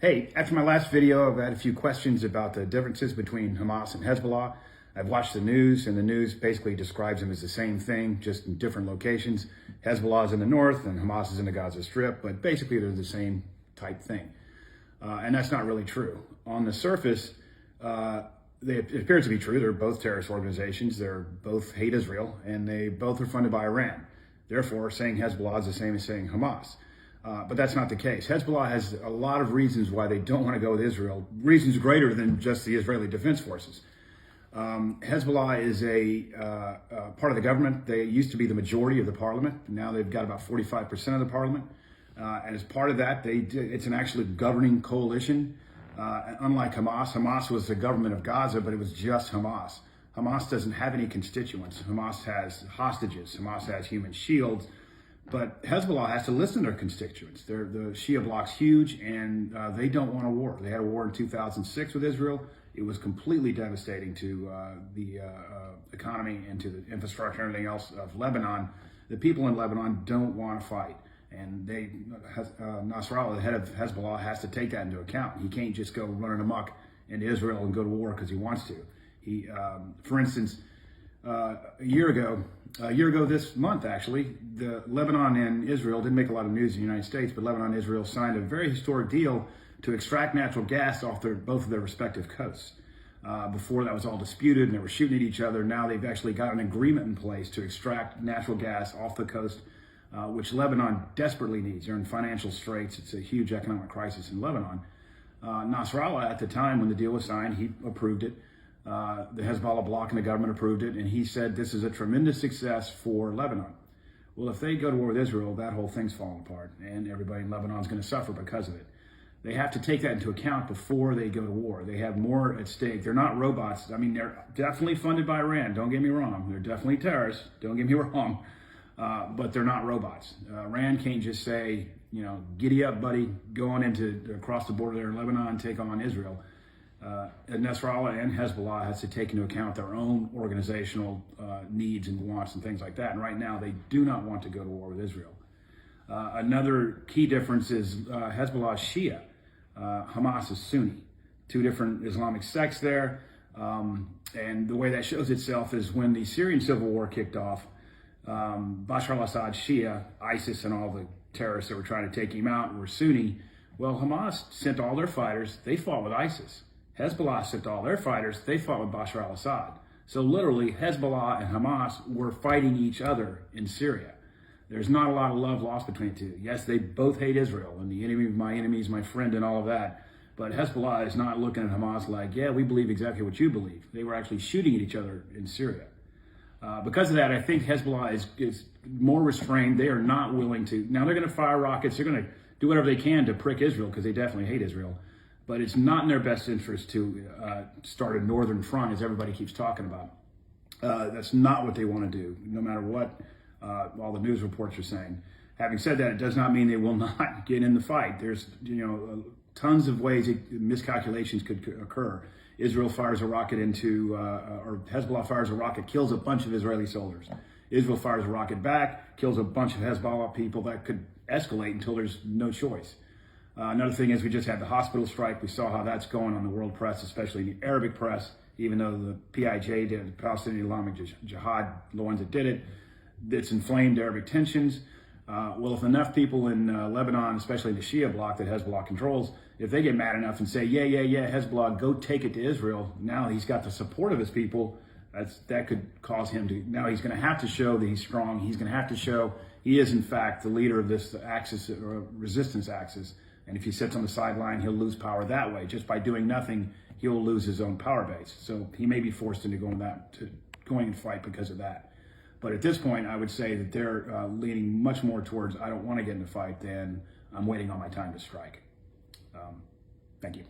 Hey, after my last video, I've had a few questions about the differences between Hamas and Hezbollah. I've watched the news, and the news basically describes them as the same thing, just in different locations. Hezbollah is in the north, and Hamas is in the Gaza Strip, but basically they're the same type thing. And that's not really true. On the surface, it appears to be true. They're both terrorist organizations. They both hate Israel, and they both are funded by Iran. Therefore, saying Hezbollah is the same as saying Hamas. But that's not the case. Hezbollah has a lot of reasons why they don't want to go with Israel, reasons greater than just the Israeli Defense Forces. Hezbollah is a part of the government. They used to be the majority of the parliament. Now they've got about 45% of the parliament. And as part of that, it's an actually governing coalition. Unlike Hamas was the government of Gaza, but it was just Hamas. Hamas doesn't have any constituents. Hamas has hostages. Hamas has human shields. But Hezbollah has to listen to their constituents. The Shia bloc's huge, and they don't want a war. They had a war in 2006 with Israel. It was completely devastating to the economy and to the infrastructure and everything else of Lebanon. The people in Lebanon don't want to fight. And Nasrallah, the head of Hezbollah, has to take that into account. He can't just go running amok into Israel and go to war because he wants to. For instance, a year ago this month, actually, the Lebanon and Israel didn't make a lot of news in the United States, but Lebanon and Israel signed a very historic deal to extract natural gas off both of their respective coasts. Before that was all disputed and they were shooting at each other. Now they've actually got an agreement in place to extract natural gas off the coast, which Lebanon desperately needs. They're in financial straits. It's a huge economic crisis in Lebanon. Nasrallah, at the time when the deal was signed, he approved it. The Hezbollah bloc and the government approved it, and he said this is a tremendous success for Lebanon. Well, if they go to war with Israel, that whole thing's falling apart, and everybody in Lebanon is going to suffer because of it. They have to take that into account before they go to war. They have more at stake. They're not robots. I mean, they're definitely funded by Iran. Don't get me wrong. They're definitely terrorists. Don't get me wrong. But they're not robots. Iran can't just say, giddy up, buddy, go on across the border there in Lebanon and take on Israel. Nasrallah and Hezbollah has to take into account their own organizational needs and wants and things like that. And right now, they do not want to go to war with Israel. Another key difference is Hezbollah is Shia, Hamas is Sunni. Two different Islamic sects there. And the way that shows itself is when the Syrian civil war kicked off, Bashar al-Assad, Shia, ISIS, and all the terrorists that were trying to take him out were Sunni. Well, Hamas sent all their fighters. They fought with ISIS. Hezbollah sent all their fighters. They fought with Bashar al-Assad. So literally, Hezbollah and Hamas were fighting each other in Syria. There's not a lot of love lost between the two. Yes, they both hate Israel, and the enemy of my enemy is my friend and all of that. But Hezbollah is not looking at Hamas like, yeah, we believe exactly what you believe. They were actually shooting at each other in Syria. Because of that, I think Hezbollah is more restrained. They are not willing to. Now they're going to fire rockets. They're going to do whatever they can to prick Israel because they definitely hate Israel. But it's not in their best interest to start a northern front, as everybody keeps talking about. That's not what they want to do, no matter what all the news reports are saying. Having said that, it does not mean they will not get in the fight. There's tons of ways miscalculations could occur. Israel fires a rocket or Hezbollah fires a rocket, kills a bunch of Israeli soldiers. Israel fires a rocket back, kills a bunch of Hezbollah people. That could escalate until there's no choice. Another thing is we just had the hospital strike. We saw how that's going on the world press, especially the Arabic press, even though the PIJ did, the Palestinian Islamic Jihad, the ones that did it, it's inflamed Arabic tensions. Well, if enough people in Lebanon, especially the Shia bloc that Hezbollah controls, if they get mad enough and say, yeah, Hezbollah, go take it to Israel, now he's got the support of his people, that could cause him to, now he's going to have to show that he's strong. He's going to have to show he is, in fact, the leader of this axis, or resistance axis. And if he sits on the sideline, he'll lose power that way. Just by doing nothing, he'll lose his own power base. So he may be forced into going and fight because of that. But at this point, I would say that they're leaning much more towards, I don't want to get in a fight, than I'm waiting on my time to strike. Thank you.